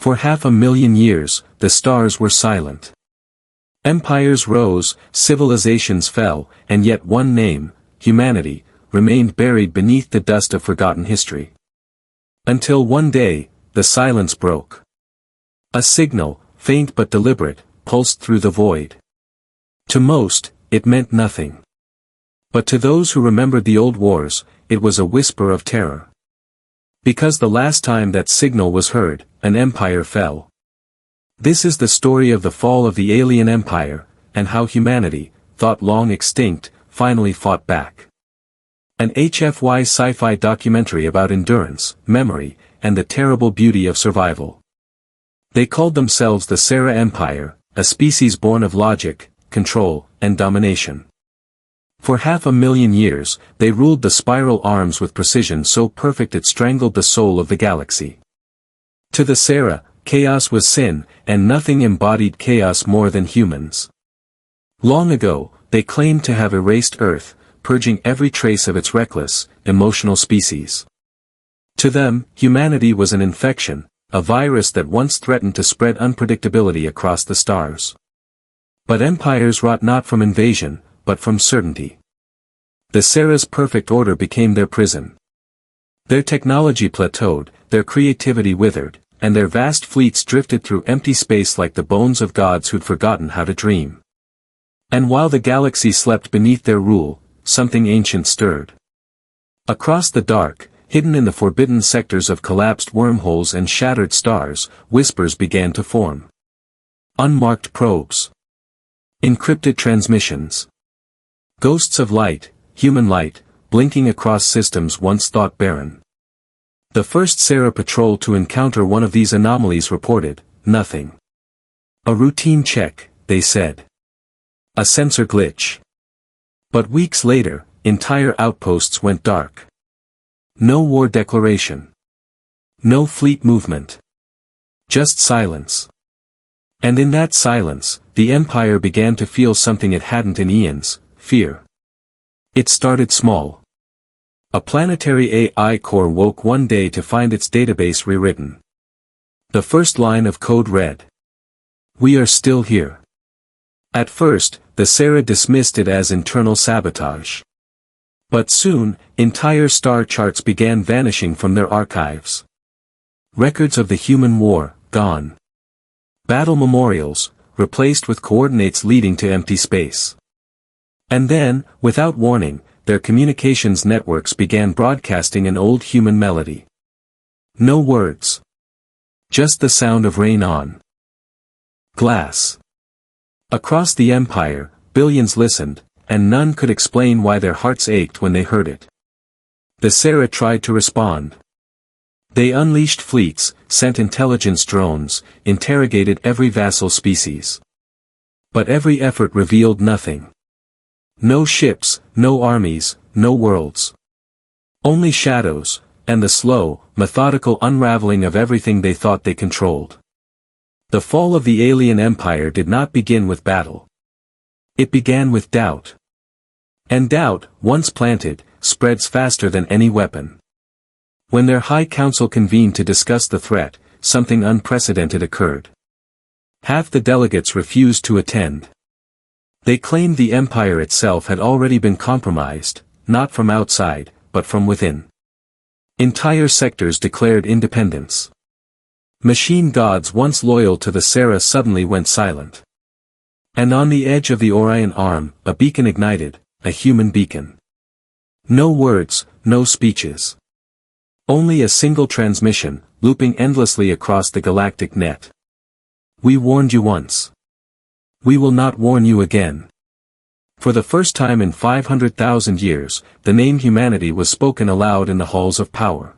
For 500,000 years, the stars were silent. Empires rose, civilizations fell, and yet one name, humanity, remained buried beneath the dust of forgotten history. Until one day, the silence broke. A signal, faint but deliberate, pulsed through the void. To most, it meant nothing. But to those who remembered the old wars, it was a whisper of terror. Because the last time that signal was heard, an empire fell. This is the story of the fall of the alien empire, and how humanity, thought long extinct, finally fought back. An HFY Sci-Fi documentary about endurance, memory, and the terrible beauty of survival. They called themselves the Sarah Empire, a species born of logic, control, and domination. For 500,000 years, they ruled the spiral arms with precision so perfect it strangled the soul of the galaxy. To the Sarah, chaos was sin, and nothing embodied chaos more than humans. Long ago, they claimed to have erased Earth, purging every trace of its reckless, emotional species. To them, humanity was an infection, a virus that once threatened to spread unpredictability across the stars. But empires wrought not from invasion, but from certainty. The Sarah's perfect order became their prison. Their technology plateaued, their creativity withered, and their vast fleets drifted through empty space like the bones of gods who'd forgotten how to dream. And while the galaxy slept beneath their rule, something ancient stirred. Across the dark, hidden in the forbidden sectors of collapsed wormholes and shattered stars, whispers began to form. Unmarked probes. Encrypted transmissions. Ghosts of light, human light, blinking across systems once thought barren. The first Sarah patrol to encounter one of these anomalies reported, nothing. A routine check, they said. A sensor glitch. But weeks later, entire outposts went dark. No war declaration. No fleet movement. Just silence. And in that silence, the Empire began to feel something it hadn't in eons, fear. It started small. A planetary AI core woke one day to find its database rewritten. The first line of code read, "We are still here." At first, the Sarah dismissed it as internal sabotage. But soon, entire star charts began vanishing from their archives. Records of the human war, gone. Battle memorials, replaced with coordinates leading to empty space. And then, without warning, their communications networks began broadcasting an old human melody. No words. Just the sound of rain on glass. Across the Empire, billions listened, and none could explain why their hearts ached when they heard it. The Sarah tried to respond. They unleashed fleets, sent intelligence drones, interrogated every vassal species. But every effort revealed nothing. No ships, no armies, no worlds. Only shadows, and the slow, methodical unraveling of everything they thought they controlled. The fall of the alien empire did not begin with battle. It began with doubt. And doubt, once planted, spreads faster than any weapon. When their High Council convened to discuss the threat, something unprecedented occurred. Half the delegates refused to attend. They claimed the empire itself had already been compromised, not from outside, but from within. Entire sectors declared independence. Machine gods once loyal to the Sarah suddenly went silent. And on the edge of the Orion arm, a beacon ignited, a human beacon. No words, no speeches. Only a single transmission, looping endlessly across the galactic net. We warned you once. We will not warn you again. For the first time in 500,000 years, the name humanity was spoken aloud in the halls of power.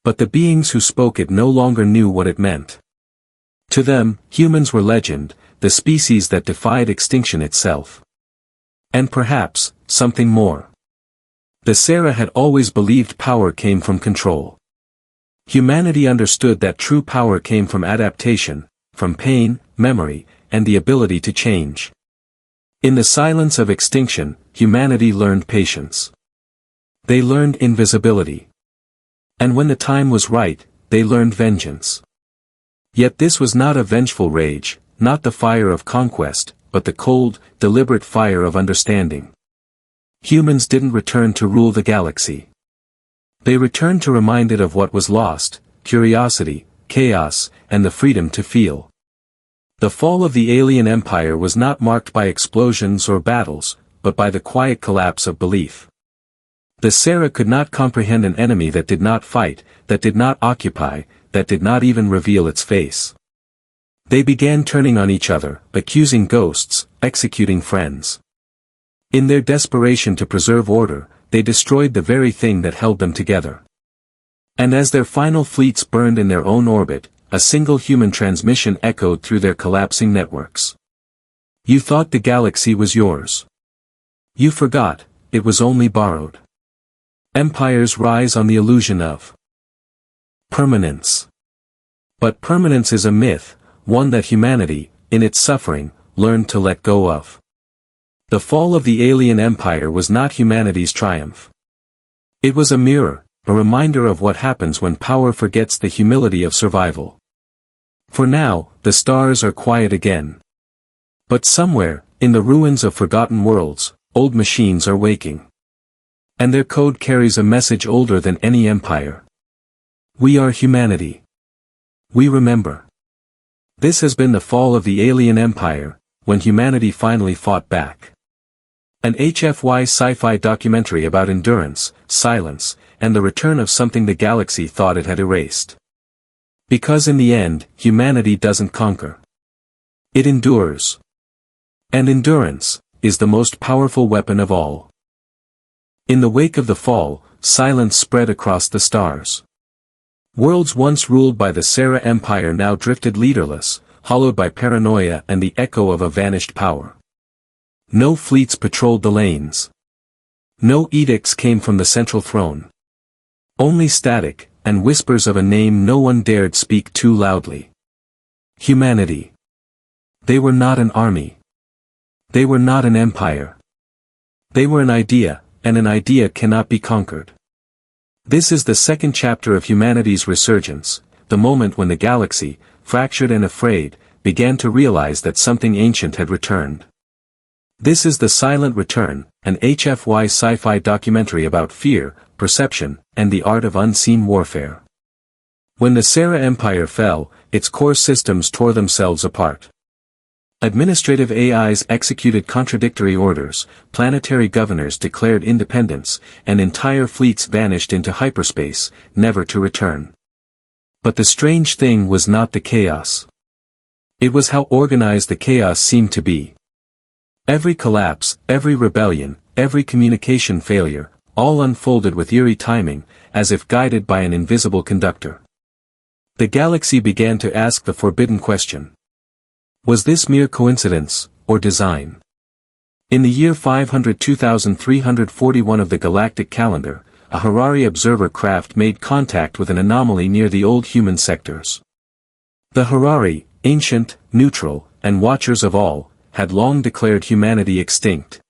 But the beings who spoke it no longer knew what it meant. To them, humans were legend, the species that defied extinction itself. And perhaps, something more. The Sarah had always believed power came from control. Humanity understood that true power came from adaptation, from pain, memory, and the ability to change. In the silence of extinction, humanity learned patience. They learned invisibility. And when the time was right, they learned vengeance. Yet this was not a vengeful rage, not the fire of conquest, but the cold, deliberate fire of understanding. Humans didn't return to rule the galaxy. They returned to remind it of what was lost: curiosity, chaos, and the freedom to feel. The fall of the alien empire was not marked by explosions or battles, but by the quiet collapse of belief. The Sarah could not comprehend an enemy that did not fight, that did not occupy, that did not even reveal its face. They began turning on each other, accusing ghosts, executing friends. In their desperation to preserve order, they destroyed the very thing that held them together. And as their final fleets burned in their own orbit, a single human transmission echoed through their collapsing networks. You thought the galaxy was yours. You forgot, it was only borrowed. Empires rise on the illusion of permanence. But permanence is a myth, one that humanity, in its suffering, learned to let go of. The fall of the alien empire was not humanity's triumph. It was a mirror, a reminder of what happens when power forgets the humility of survival. For now, the stars are quiet again. But somewhere, in the ruins of forgotten worlds, old machines are waking. And their code carries a message older than any empire. We are humanity. We remember. This has been the fall of the alien empire, when humanity finally fought back. An HFY Sci-Fi documentary about endurance, silence, and the return of something the galaxy thought it had erased. Because in the end, humanity doesn't conquer. It endures. And endurance is the most powerful weapon of all. In the wake of the fall, silence spread across the stars. Worlds once ruled by the Sarah Empire now drifted leaderless, hollowed by paranoia and the echo of a vanished power. No fleets patrolled the lanes. No edicts came from the central throne. Only static, and whispers of a name no one dared speak too loudly. Humanity. They were not an army. They were not an empire. They were an idea, and an idea cannot be conquered. This is the second chapter of humanity's resurgence, the moment when the galaxy, fractured and afraid, began to realize that something ancient had returned. This is The Silent Return, an HFY Sci-Fi documentary about fear, perception, and the art of unseen warfare. When the Sarah Empire fell, its core systems tore themselves apart. Administrative AIs executed contradictory orders, planetary governors declared independence, and entire fleets vanished into hyperspace, never to return. But the strange thing was not the chaos. It was how organized the chaos seemed to be. Every collapse, every rebellion, every communication failure, all unfolded with eerie timing, as if guided by an invisible conductor. The galaxy began to ask the forbidden question. Was this mere coincidence, or design? In the year 500-2341 of the galactic calendar, a Harari observer craft made contact with an anomaly near the old human sectors. The Harari, ancient, neutral, and watchers of all, had long declared humanity extinct.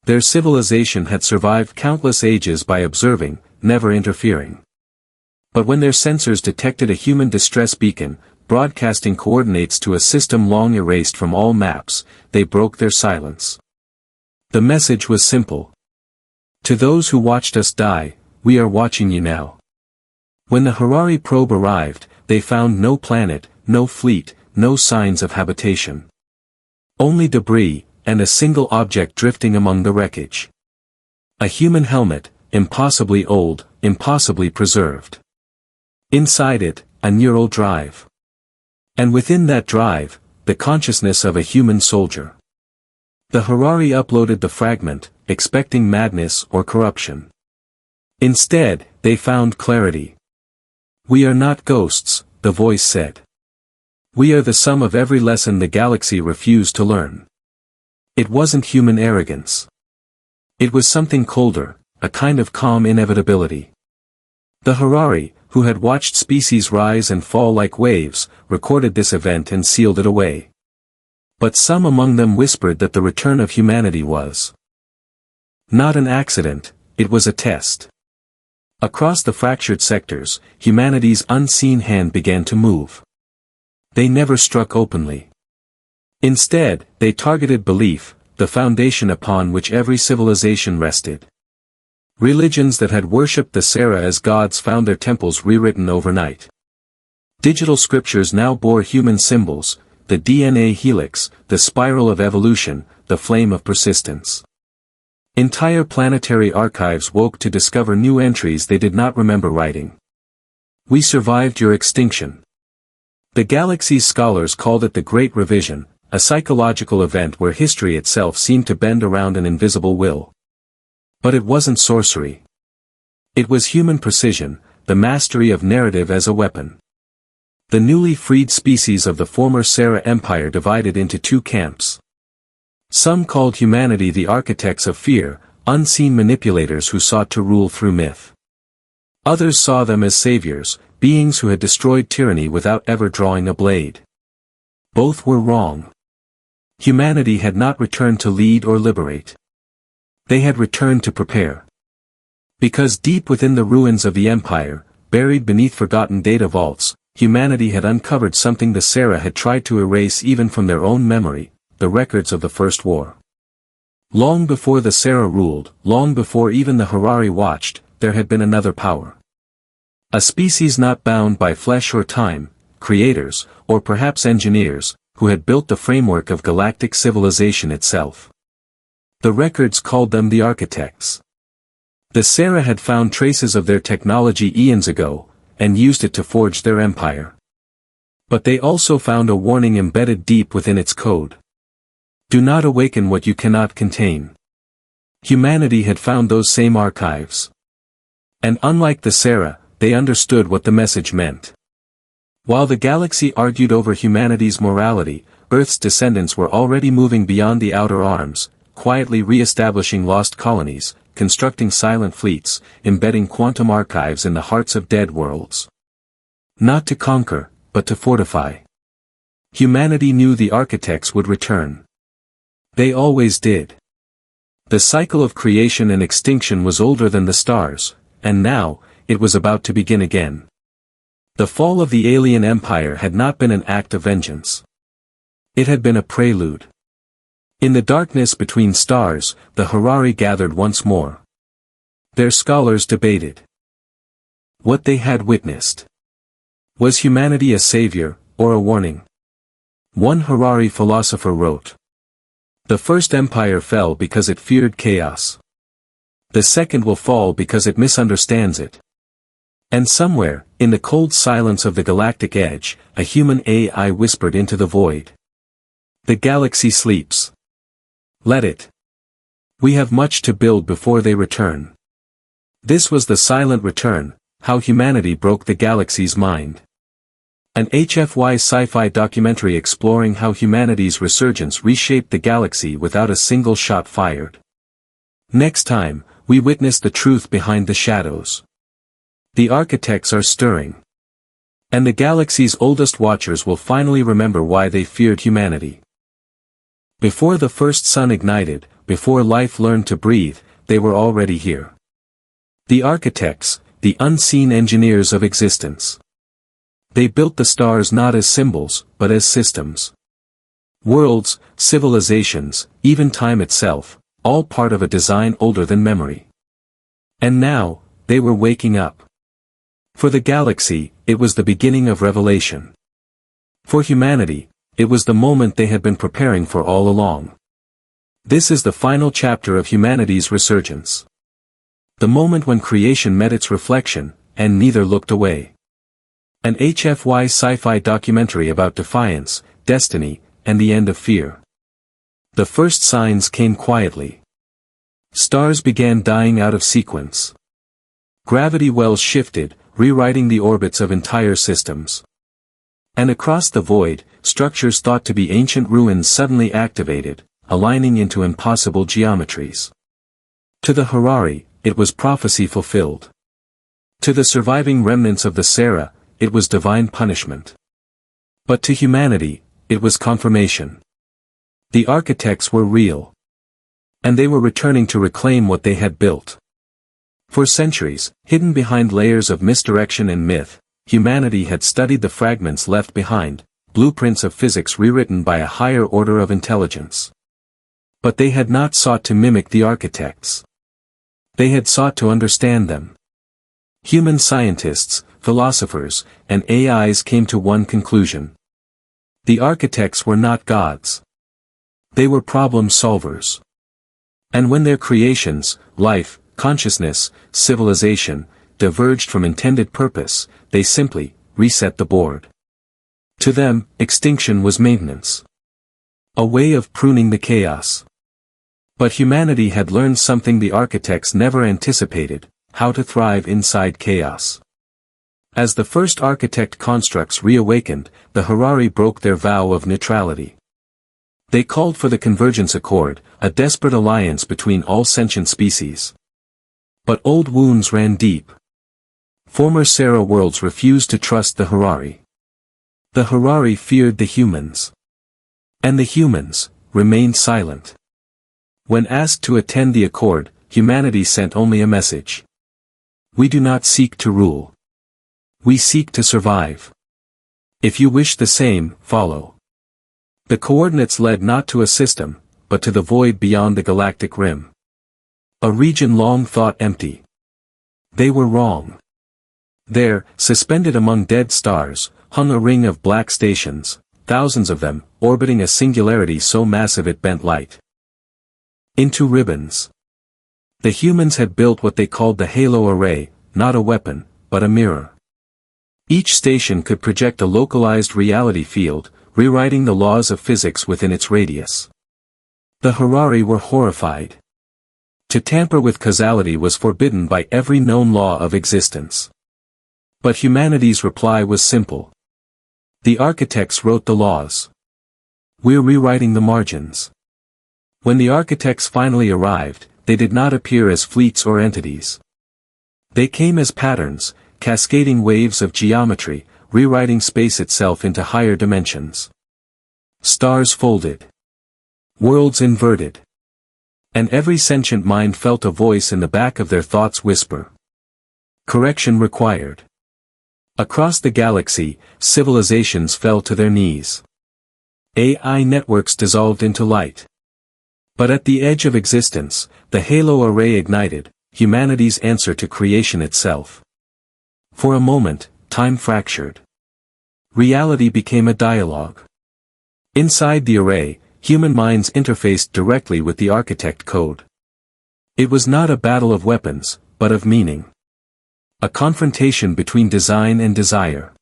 Their civilization had survived countless ages by observing, never interfering. But when their sensors detected a human distress beacon, broadcasting coordinates to a system long erased from all maps, they broke their silence. The message was simple. To those who watched us die, we are watching you now. When the Harari probe arrived, they found no planet, no fleet, no signs of habitation. Only debris, and a single object drifting among the wreckage. A human helmet, impossibly old, impossibly preserved. Inside it, a neural drive. And within that drive, the consciousness of a human soldier. The Harari uploaded the fragment, expecting madness or corruption. Instead, they found clarity. We are not ghosts, the voice said. We are the sum of every lesson the galaxy refused to learn. It wasn't human arrogance. It was something colder, a kind of calm inevitability. The Harari, who had watched species rise and fall like waves, recorded this event and sealed it away. But some among them whispered that the return of humanity was not an accident, it was a test. Across the fractured sectors, humanity's unseen hand began to move. They never struck openly. Instead, they targeted belief, the foundation upon which every civilization rested. Religions that had worshipped the Sera as gods found their temples rewritten overnight. Digital scriptures now bore human symbols, the DNA helix, the spiral of evolution, the flame of persistence. Entire planetary archives woke to discover new entries they did not remember writing. We survived your extinction. The galaxy's scholars called it the Great Revision, a psychological event where history itself seemed to bend around an invisible will. But it wasn't sorcery. It was human precision, the mastery of narrative as a weapon. The newly freed species of the former Sera Empire divided into two camps. Some called humanity the architects of fear, unseen manipulators who sought to rule through myth. Others saw them as saviors, beings who had destroyed tyranny without ever drawing a blade. Both were wrong. Humanity had not returned to lead or liberate. They had returned to prepare. Because deep within the ruins of the Empire, buried beneath forgotten data vaults, humanity had uncovered something the Sera had tried to erase even from their own memory, the records of the First War. Long before the Sera ruled, long before even the Harari watched, there had been another power. A species not bound by flesh or time, creators, or perhaps engineers, who had built the framework of galactic civilization itself. The records called them the architects. The Sera had found traces of their technology eons ago, and used it to forge their empire. But they also found a warning embedded deep within its code. Do not awaken what you cannot contain. Humanity had found those same archives. And unlike the Sera, they understood what the message meant. While the galaxy argued over humanity's morality, Earth's descendants were already moving beyond the outer arms, quietly re-establishing lost colonies, constructing silent fleets, embedding quantum archives in the hearts of dead worlds. Not to conquer, but to fortify. Humanity knew the architects would return. They always did. The cycle of creation and extinction was older than the stars, and now, it was about to begin again. The fall of the alien empire had not been an act of vengeance. It had been a prelude. In the darkness between stars, the Harari gathered once more. Their scholars debated what they had witnessed. Was humanity a savior, or a warning? One Harari philosopher wrote, "The first empire fell because it feared chaos. The second will fall because it misunderstands it." And somewhere, in the cold silence of the galactic edge, a human AI whispered into the void. The galaxy sleeps. Let it. We have much to build before they return. This was the silent return, how humanity broke the galaxy's mind. An HFY Sci-Fi documentary exploring how humanity's resurgence reshaped the galaxy without a single shot fired. Next time, we witness the truth behind the shadows. The architects are stirring. And the galaxy's oldest watchers will finally remember why they feared humanity. Before the first sun ignited, before life learned to breathe, they were already here. The architects, the unseen engineers of existence. They built the stars not as symbols, but as systems. Worlds, civilizations, even time itself, all part of a design older than memory. And now, they were waking up. For the galaxy, it was the beginning of revelation. For humanity, it was the moment they had been preparing for all along. This is the final chapter of humanity's resurgence. The moment when creation met its reflection, and neither looked away. An HFY Sci-Fi documentary about defiance, destiny, and the end of fear. The first signs came quietly. Stars began dying out of sequence. Gravity wells shifted, rewriting the orbits of entire systems. And across the void, structures thought to be ancient ruins suddenly activated, aligning into impossible geometries. To the Harari, it was prophecy fulfilled. To the surviving remnants of the Sera, it was divine punishment. But to humanity, it was confirmation. The architects were real. And they were returning to reclaim what they had built. For centuries, hidden behind layers of misdirection and myth, humanity had studied the fragments left behind, blueprints of physics rewritten by a higher order of intelligence. But they had not sought to mimic the architects. They had sought to understand them. Human scientists, philosophers, and AIs came to one conclusion. The architects were not gods. They were problem solvers. And when their creations, life, consciousness, civilization, diverged from intended purpose, they simply reset the board. To them, extinction was maintenance. A way of pruning the chaos. But humanity had learned something the architects never anticipated: how to thrive inside chaos. As the first architect constructs reawakened, the Harari broke their vow of neutrality. They called for the Convergence Accord, a desperate alliance between all sentient species. But old wounds ran deep. Former Sarah worlds refused to trust the Harari. The Harari feared the humans. And the humans remained silent. When asked to attend the accord, humanity sent only a message. We do not seek to rule. We seek to survive. If you wish the same, follow. The coordinates led not to a system, but to the void beyond the galactic rim. A region long thought empty. They were wrong. There, suspended among dead stars, hung a ring of black stations, thousands of them, orbiting a singularity so massive it bent light into ribbons. The humans had built what they called the halo array, not a weapon, but a mirror. Each station could project a localized reality field, rewriting the laws of physics within its radius. The Harari were horrified. To tamper with causality was forbidden by every known law of existence. But humanity's reply was simple. The architects wrote the laws. We're rewriting the margins. When the architects finally arrived, they did not appear as fleets or entities. They came as patterns, cascading waves of geometry, rewriting space itself into higher dimensions. Stars folded. Worlds inverted. And every sentient mind felt a voice in the back of their thoughts whisper. Correction required. Across the galaxy, civilizations fell to their knees. AI networks dissolved into light. But at the edge of existence, the halo array ignited, humanity's answer to creation itself. For a moment, time fractured. Reality became a dialogue. Inside the array, human minds interfaced directly with the architect code. It was not a battle of weapons, but of meaning. A confrontation between design and desire.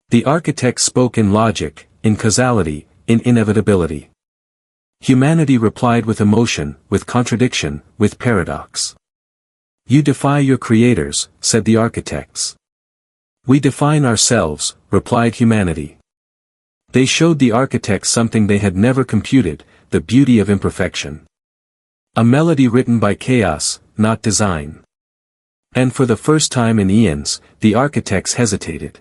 The architect spoke in logic, in causality, in inevitability. Humanity replied with emotion, with contradiction, with paradox. You defy your creators, said the architects. We define ourselves, replied humanity. They showed the architects something they had never computed, the beauty of imperfection. A melody written by chaos, not design. And for the first time in eons, the architects hesitated.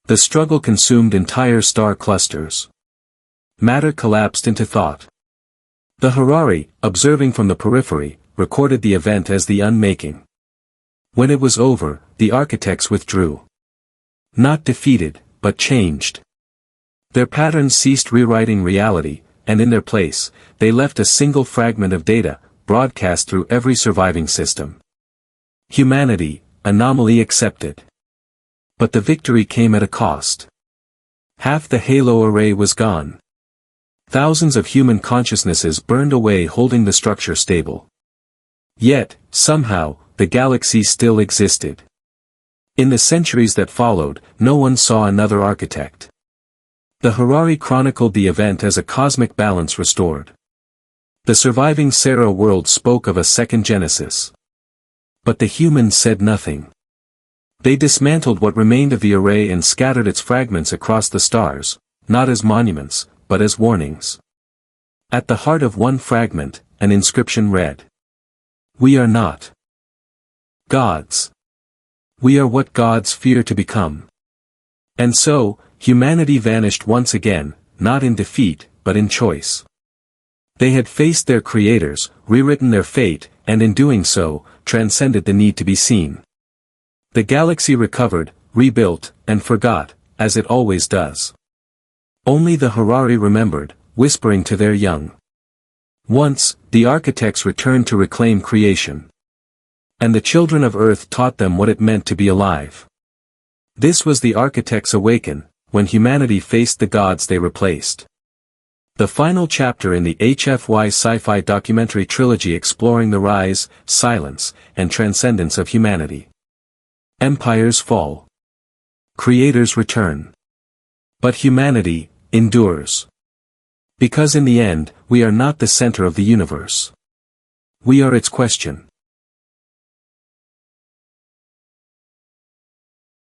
The struggle consumed entire star clusters. Matter collapsed into thought. The Harari, observing from the periphery, recorded the event as the unmaking. When it was over, the architects withdrew. Not defeated, but changed. Their patterns ceased rewriting reality, and in their place, they left a single fragment of data, broadcast through every surviving system. Humanity, anomaly accepted. But the victory came at a cost. Half the halo array was gone. Thousands of human consciousnesses burned away holding the structure stable. Yet, somehow, the galaxy still existed. In the centuries that followed, no one saw another architect. The Harari chronicled the event as a cosmic balance restored. The surviving Sarah world spoke of a second Genesis. But the humans said nothing. They dismantled what remained of the array and scattered its fragments across the stars, not as monuments, but as warnings. At the heart of one fragment, an inscription read. We are not gods. We are what gods fear to become. And so, humanity vanished once again, not in defeat, but in choice. They had faced their creators, rewritten their fate, and in doing so, transcended the need to be seen. The galaxy recovered, rebuilt, and forgot, as it always does. Only the Harari remembered, whispering to their young. Once, the architects returned to reclaim creation. And the children of Earth taught them what it meant to be alive. This was the architects' awaken, when humanity faced the gods they replaced. The final chapter in the HFY Sci-Fi documentary trilogy exploring the rise, silence, and transcendence of humanity. Empires fall. Creators return. But humanity endures. Because in the end, we are not the center of the universe. We are its question.